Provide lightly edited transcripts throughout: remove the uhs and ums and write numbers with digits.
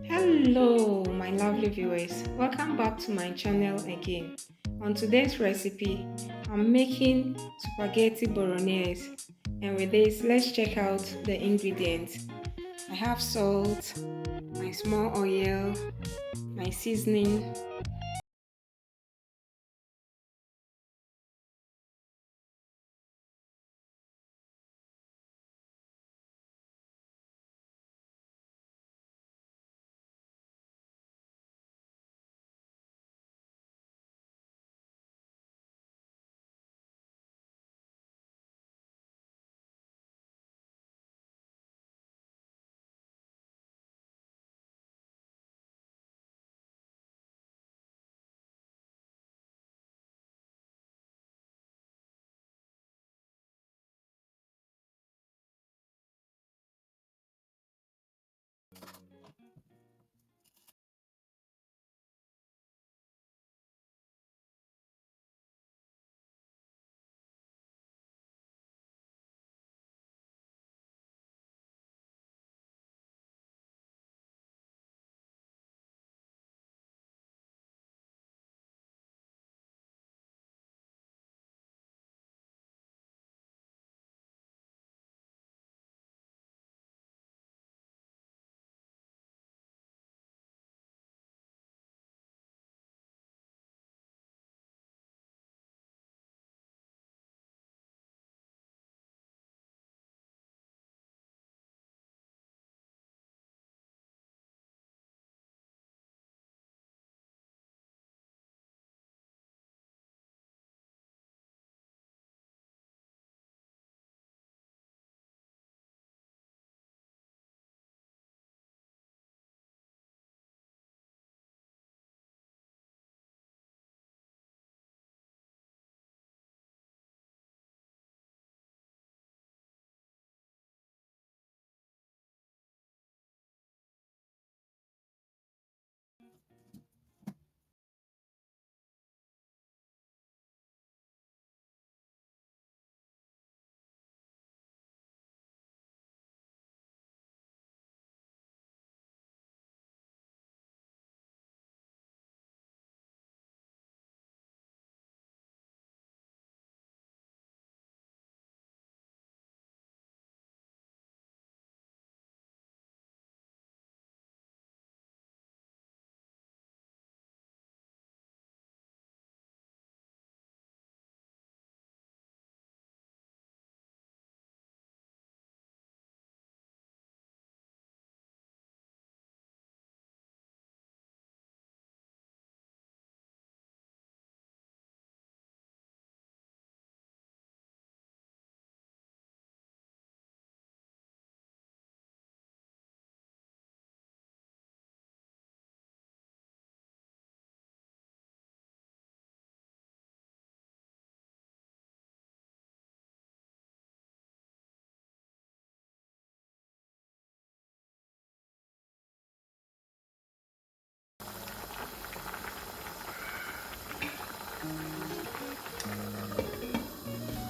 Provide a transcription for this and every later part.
Hello, my lovely viewers. Welcome back to my channel again. On today's recipe, I'm making spaghetti bolognese. And with this, let's check out the ingredients. I have salt, my small oil, my seasoning.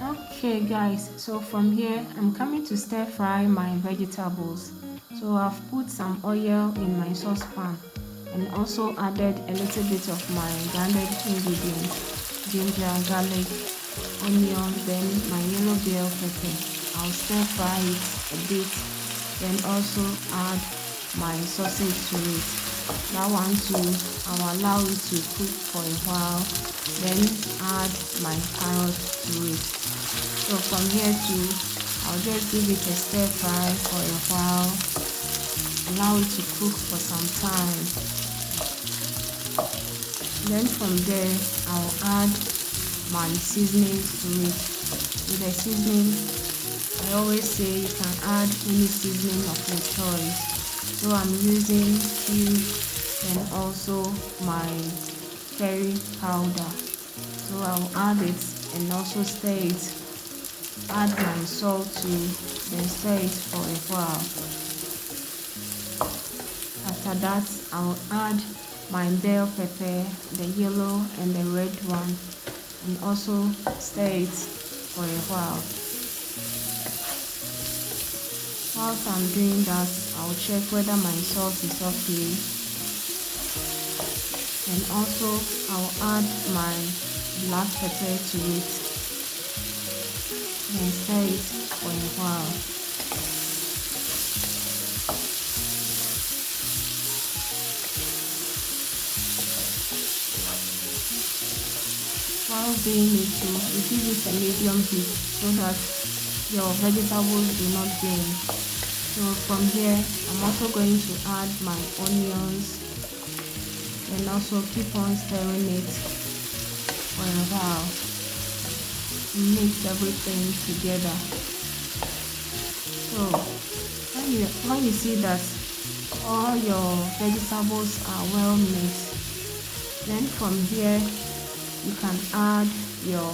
Okay guys, so from here I'm coming to stir fry my vegetables. So I've put some oil in my saucepan and also added a little bit of my grounded ingredients, ginger, garlic, onion, then my yellow bell pepper. I'll stir fry it a bit, then also add my sausage to it. That one too, I'll allow it to cook for a while, then add my carrot to it. So from here too, I'll just give it a stir fry for a while, allow it to cook for some time. Then from there, I'll add my seasoning to it. With the seasoning, I always say you can add any seasoning of your choice. So I'm using cube and also my curry powder. So I'll add it and also stir it. Add my salt too, then stir it for a while. After that, I'll add my bell pepper, the yellow and the red one, and also stir it for a while. whilst I'm doing that, I'll check whether my sauce is okay, and also I'll add my black pepper to it and stir it for a while. While doing it too, you give it a medium heat so that your vegetables do not burn. So from here, I'm also going to add my onions and also keep on stirring it for a while. Mix everything together. So when you see that all your vegetables are well mixed, then from here you can add your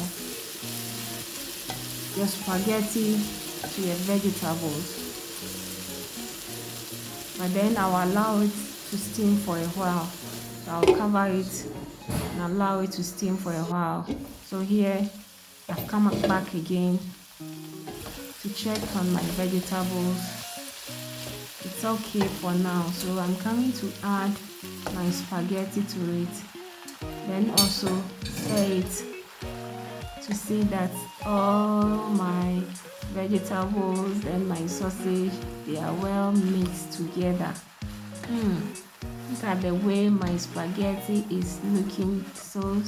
spaghetti to your vegetables. But then I'll allow it to steam for a while. So I'll cover it and allow it to steam for a while. So here I've come back again to check on my vegetables. It's okay for now. So I'm coming to add my spaghetti to it. Then also stir it to see that all my vegetables and my sausage, they are well mixed together. Look at the way my spaghetti is looking so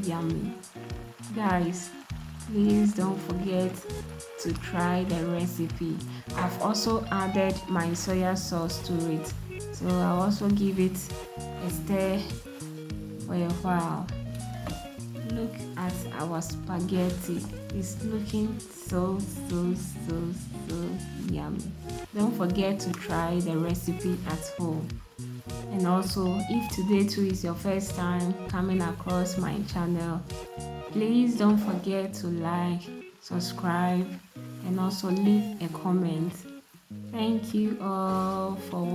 yummy. Guys, please don't forget to try the recipe. I've also added my soya sauce to it, so I'll also give it a stir for a while. Look at our spaghetti. It's looking so yummy. Don't forget to try the recipe at home. And also, if today too is your first time coming across my channel, please don't forget to like, subscribe, and also leave a comment. Thank you all for